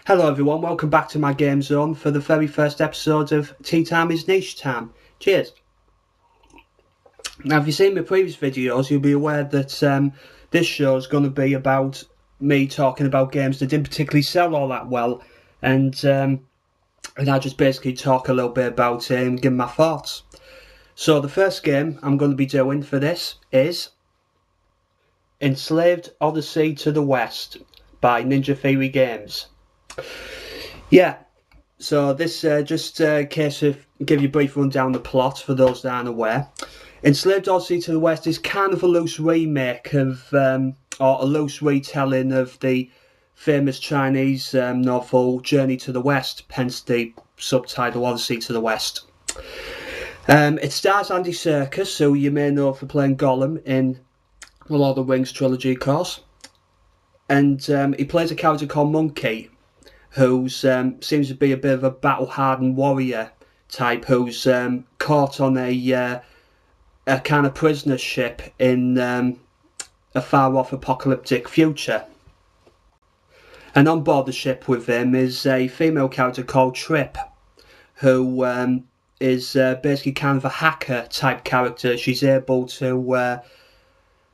Hello everyone, welcome back to my game zone for the very first episode of Tea Time is Niche Time. Cheers. Now if you've seen my previous videos, you'll be aware that this show is going to be about me talking about games that didn't particularly sell all that well, and I just basically talk a little bit about give my thoughts. So the first game I'm going to be doing for this is Enslaved, Odyssey to the West by Ninja Theory Games. Yeah, so this just a case of give you a brief rundown the plot for those that aren't aware. Enslaved Odyssey to the West is kind of a loose remake of, or a loose retelling of the famous Chinese novel Journey to the West, hence the subtitle Odyssey to the West. It stars Andy Serkis, who you may know for playing Gollum in the Lord of the Rings trilogy, of course. And he plays a character called Monkey, who seems to be a bit of a battle-hardened warrior type, who's caught on a kind of prisoner ship in a far-off apocalyptic future. And on board the ship with him is a female character called Trip, who is basically kind of a hacker-type character. She's able to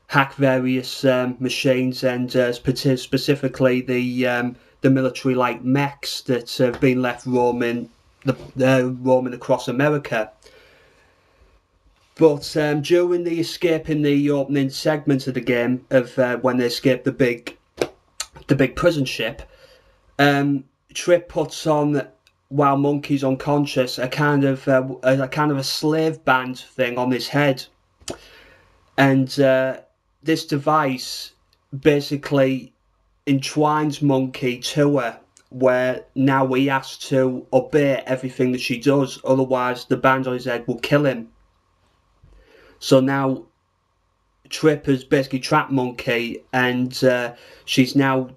hack various machines, and specifically the military-like mechs that have been left roaming across America. But during the escape in the opening segment of the game, of when they escape the big prison ship, Trip puts on, while Monkey's unconscious, a kind of a slave band thing on his head, and this device basically entwines Monkey to her, where now he has to obey everything that she does, otherwise the band on his head will kill him. So now Trip has basically trapped Monkey, and she's now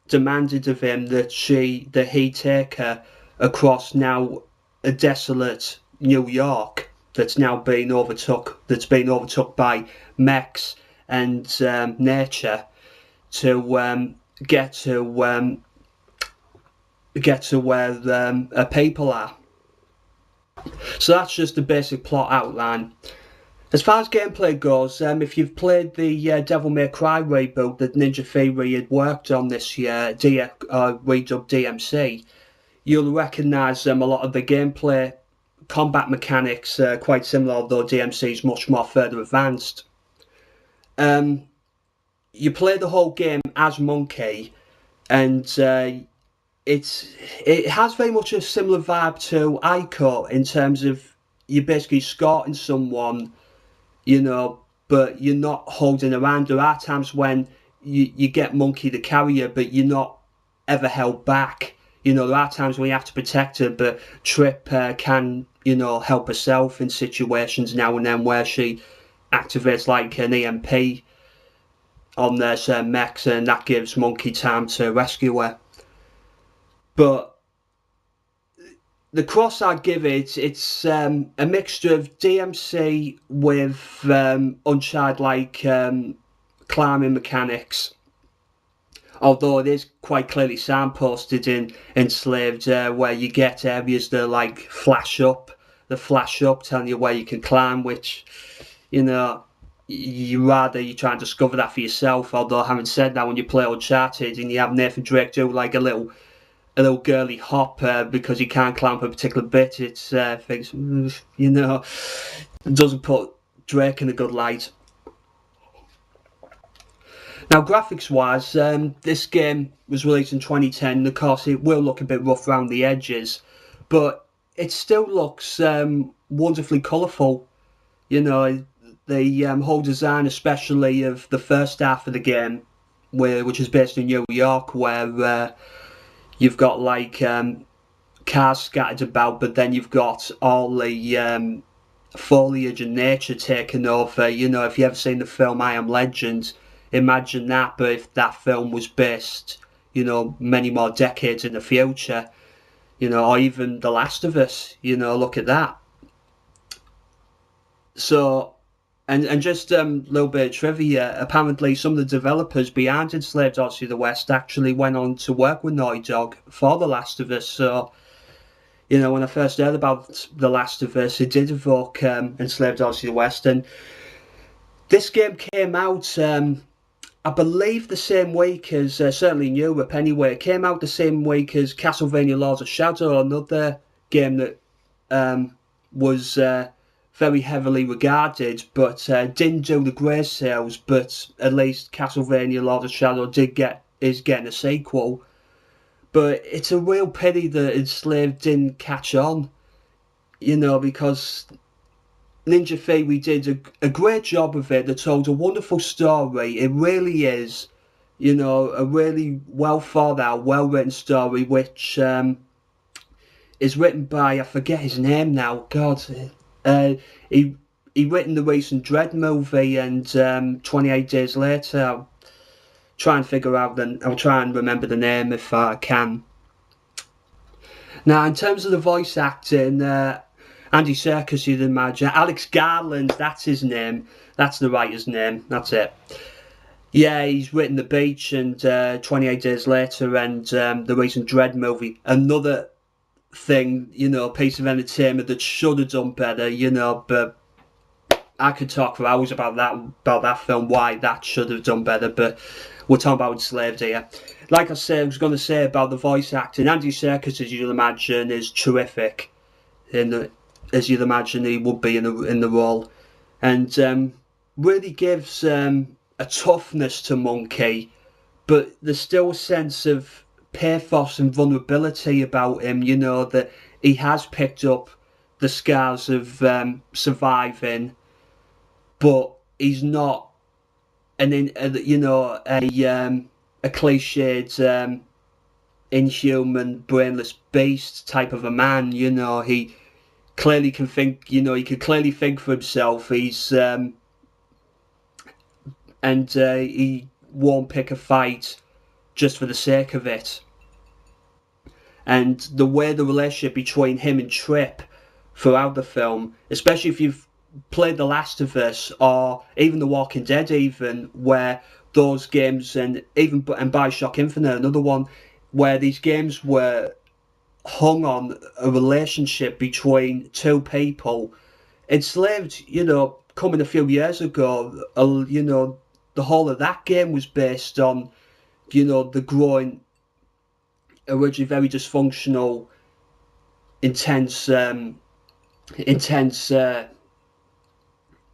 demanded of him that he take her across now a desolate New York that's been overtook by mechs and nature, to get to where people are. So that's just the basic plot outline. As far as gameplay goes, if you've played the Devil May Cry reboot that Ninja Theory had worked on this year, redubbed DMC, you'll recognise a lot of the gameplay combat mechanics quite similar, although DMC is much more further advanced. You play the whole game as Monkey, and it has very much a similar vibe to Ico in terms of you're basically escorting someone, but you're not holding around. There are times when you get Monkey to carry you, but you're not ever held back. There are times when you have to protect her, but Trip can, help herself in situations now and then where she activates like an EMP on their mechs, and that gives Monkey time to rescue her. But the cross I give it's a mixture of DMC with Uncharted-like climbing mechanics, although it is quite clearly signposted in Enslaved, where you get areas that flash up telling you where you can climb, which you try and discover that for yourself. Although having said that, when you play Uncharted and you have Nathan Drake do like a little girly hop because he can't climb a particular bit, it's things, it doesn't put Drake in a good light. Now, graphics wise, this game was released in 2010. Of course, it will look a bit rough around the edges, but it still looks wonderfully colourful. The whole design, especially of the first half of the game, which is based in New York, where you've got cars scattered about, but then you've got all the foliage and nature taken over. If you've ever seen the film I Am Legend, imagine that, but if that film was based, many more decades in the future, or even The Last of Us, look at that. So And just a little bit of trivia, apparently some of the developers behind Enslaved Odyssey of the West actually went on to work with Naughty Dog for The Last of Us. So, you know, when I first heard about The Last of Us, it did evoke Enslaved Odyssey of the West. And this game came out, I believe, the same week as, certainly in Europe anyway, it came out the same week as Castlevania Lords of Shadow, another game that was very heavily regarded, but didn't do the great sales. But at least Castlevania Lord of Shadow is getting a sequel. But it's a real pity that Enslaved didn't catch on, you know, because Ninja Theory did a great job of it. They told a wonderful story. It really is, you know, a really well thought out, well written story, which is written by, I forget his name now. God, he written the recent Dread movie and 28 Days Later. I'll try and figure out I'll try and remember the name if I can. Now, in terms of the voice acting, Andy Serkis, you'd imagine. Alex Garland, that's his name. That's the writer's name. That's it. Yeah, he's written The Beach and 28 Days Later and the recent Dread movie. Another thing, you know, piece of entertainment that should have done better, you know, but I could talk for hours about that film, why that should have done better, but we're talking about Enslaved here. Like I said, I was going to say about the voice acting, Andy Serkis, as you'll imagine, is terrific, as you'd imagine he would be in the role, and really gives a toughness to Monkey, but there's still a sense of pathos and vulnerability about him, you know, that he has picked up the scars of surviving, but he's not you know, a cliched inhuman brainless beast type of a man, you know. He clearly can think, you know, he can clearly think for himself. He's and he won't pick a fight just for the sake of it. And the way the relationship between him and Trip throughout the film, especially if you've played The Last of Us or even The Walking Dead, even, where those games, and Bioshock Infinite, another one, where these games were hung on a relationship between two people. Enslaved, you know, coming a few years ago, you know, the whole of that game was based on, you know, the growing, originally very dysfunctional, intense,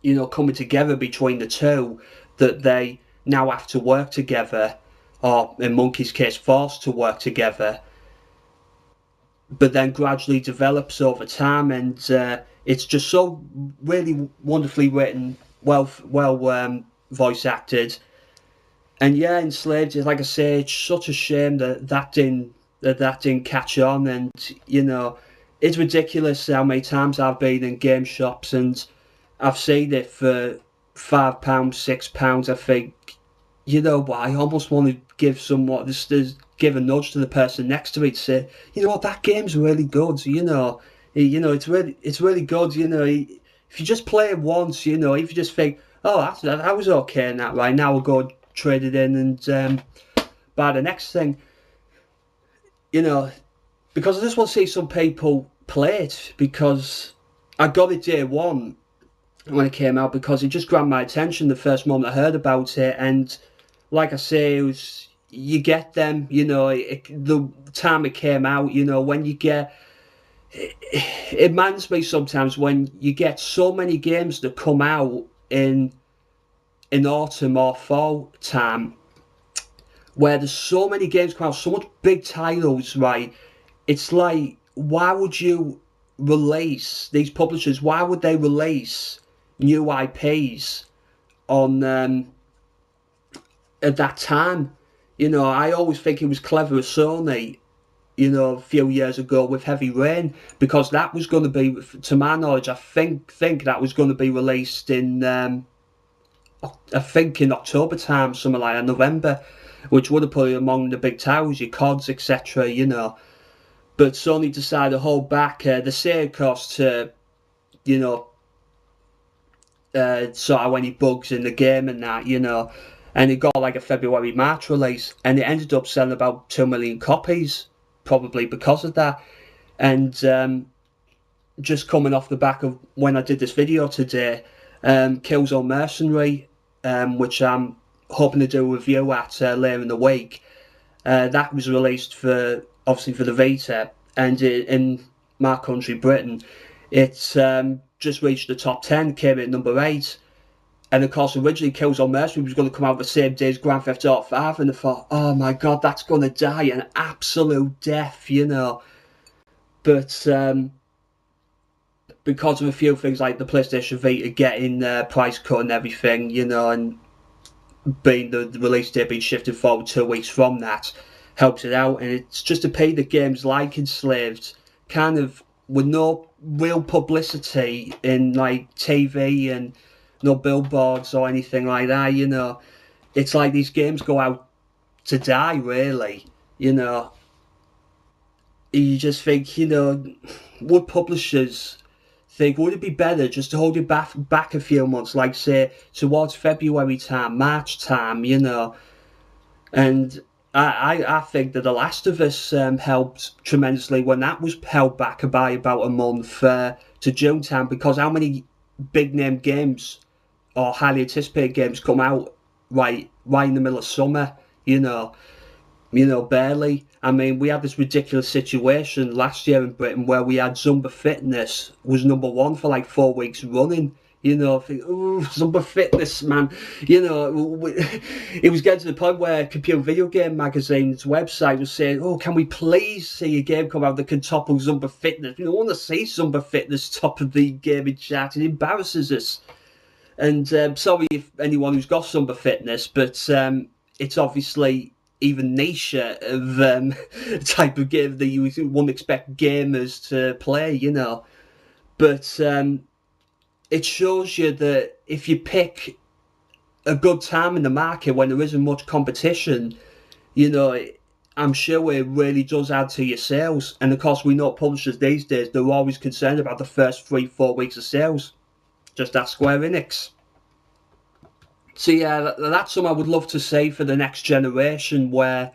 you know, coming together between the two, that they now have to work together, or in Monkey's case, forced to work together, but then gradually develops over time, and it's just so really wonderfully written, well voice acted. And yeah, Enslaved, like I say, it's such a shame that didn't catch on. And you know, it's ridiculous how many times I've been in game shops and I've seen it for £5, £6. I think, you know what, I almost want to give just give a nudge to the person next to me to say, you know what, that game's really good. You know, it's really good. You know, if you just play it once, you know, if you just think, oh, that was okay, and that right now we'll go trade it in and buy the next thing. You know, because I just want to see some people play it, because I got it day one when it came out, because it just grabbed my attention the first moment I heard about it. And like I say, it was, you get them, you know, the time it came out, you know, when you get, it reminds me sometimes when you get so many games that come out in autumn or fall time, where there's so many games come out, so much big titles, right? It's like, why would you release, these publishers, why would they release new IPs on at that time? You know, I always think it was clever of Sony, you know, a few years ago with Heavy Rain, because that was going to be, to my knowledge, I think that was going to be released in I think in October time, something like that, November, which would have put it among the big titles, your CODs, etc., you know. But Sony decided to hold back. They say, of course, to, you know, sort out any bugs in the game and that, you know. And it got like a February, March release, and it ended up selling about 2 million copies, probably because of that. And just coming off the back of when I did this video today, Killzone Mercenary, which I'm hoping to do a review at later in the week, that was released for, obviously, for the Vita, and in my country, Britain, it's just reached the top 10, came in at number 8. And of course, originally Killzone Mercenary was going to come out the same day as Grand Theft Auto 5, and I thought, oh my god, that's going to die an absolute death, you know. But because of a few things like the PlayStation Vita getting price cut and everything, you know, and being the release date being shifted forward 2 weeks from that, helps it out. And it's just a pity that games like Enslaved, kind of with no real publicity in like TV and no billboards or anything like that, you know, it's like these games go out to die, really, you know. You just think, you know, would publishers think, would it be better just to hold it back a few months, like say towards February time, March time, you know? And I think that The Last of Us helped tremendously when that was held back by about a month to June time, because how many big name games or highly anticipated games come out right in the middle of summer, you know, barely. I mean, we had this ridiculous situation last year in Britain where we had Zumba Fitness was #1 for like 4 weeks running. You know, I think, oh, Zumba Fitness, man. You know, it was getting to the point where Computer Video Game Magazine's website was saying, oh, can we please see a game come out that can topple Zumba Fitness? We don't want to see Zumba Fitness top of the gaming chart. It embarrasses us. And sorry if anyone who's got Zumba Fitness, but it's obviously even niche of type of game that you wouldn't expect gamers to play, you know. But it shows you that if you pick a good time in the market when there isn't much competition, you know, I'm sure it really does add to your sales. And of course, we know publishers these days, they're always concerned about the first 3-4 weeks of sales. Just ask Square Enix. So yeah, that's something I would love to see for the next generation, where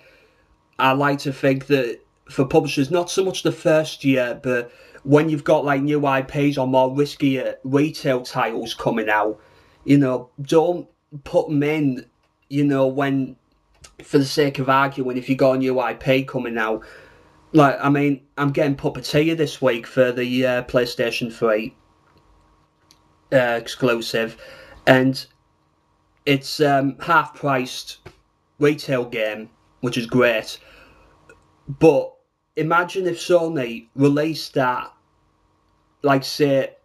I like to think that for publishers, not so much the first year, but when you've got like new IPs or more riskier retail titles coming out, you know, don't put them in, you know, when, for the sake of arguing, if you got a new IP coming out. Like, I mean, I'm getting Puppeteer this week for the PlayStation 3 exclusive, and it's half-priced retail game, which is great. But imagine if Sony released that, like, say,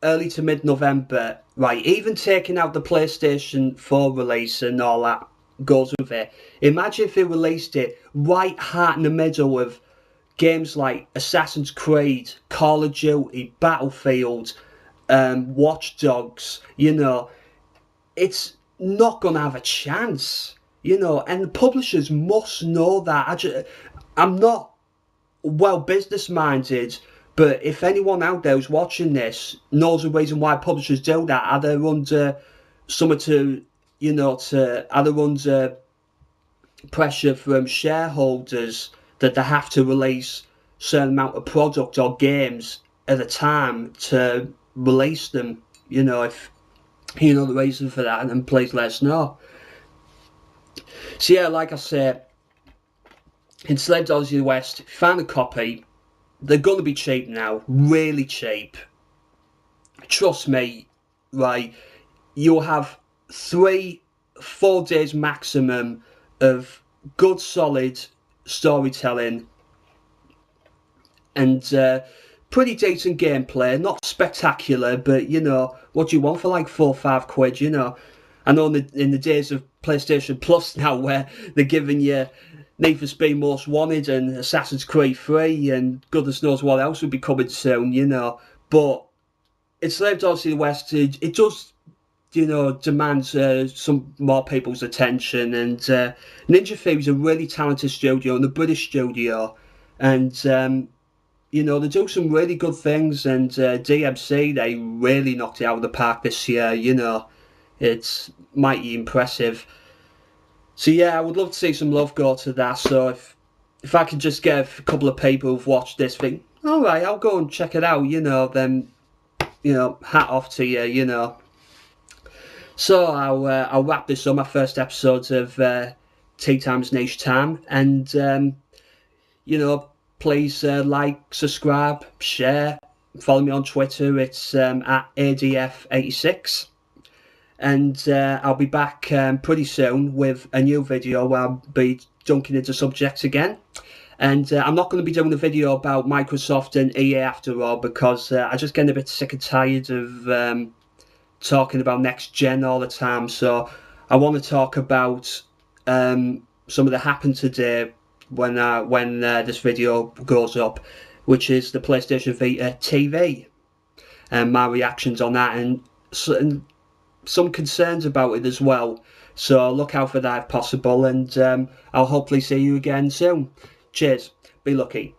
early to mid-November, right? Even taking out the PlayStation 4 release and all that goes with it. Imagine if they released it right heart in the middle of games like Assassin's Creed, Call of Duty, Battlefield, Watch Dogs, you know. It's not going to have a chance, you know, and the publishers must know that. I'm not well business minded, but if anyone out there who's watching this knows the reason why publishers do that, are they under something to, you know, are they under pressure from shareholders that they have to release a certain amount of product or games at a time to release them, you know, if you know the reason for that, and then please let us know. So yeah, like I said, Enslaved Odyssey West, if you find a copy, they're going to be cheap now, really cheap. Trust me, right, you'll have 3-4 days maximum of good solid storytelling and pretty decent gameplay, not spectacular, but you know, what do you want for like 4 or 5 quid, you know? I know in the days of PlayStation Plus now, where they're giving you Need for Speed Most Wanted and Assassin's Creed 3 and goodness knows what else will be coming soon, you know. But Enslaved Odyssey West, it does, you know, demands some more people's attention, and Ninja Theory is a really talented studio, and a British studio, and you know, they do some really good things, and DMC, they really knocked it out of the park this year. You know, it's mighty impressive. So yeah, I would love to see some love go to that. So if I could just get a couple of people who've watched this thing, all right, I'll go and check it out. You know, then you know, hat off to you. You know. So I'll wrap this up. My first episode of Tea Times Niche Time, and you know, please like, subscribe, share, follow me on Twitter. It's at ADF86. And I'll be back pretty soon with a new video where I'll be dunking into subjects again. And I'm not going to be doing a video about Microsoft and EA after all, because I just get a bit sick and tired of talking about next gen all the time. So I want to talk about something that happened today when this video goes up, which is the PlayStation Vita TV, and my reactions on that, and some concerns about it as well. So look out for that if possible, and I'll hopefully see you again soon. Cheers. Be lucky.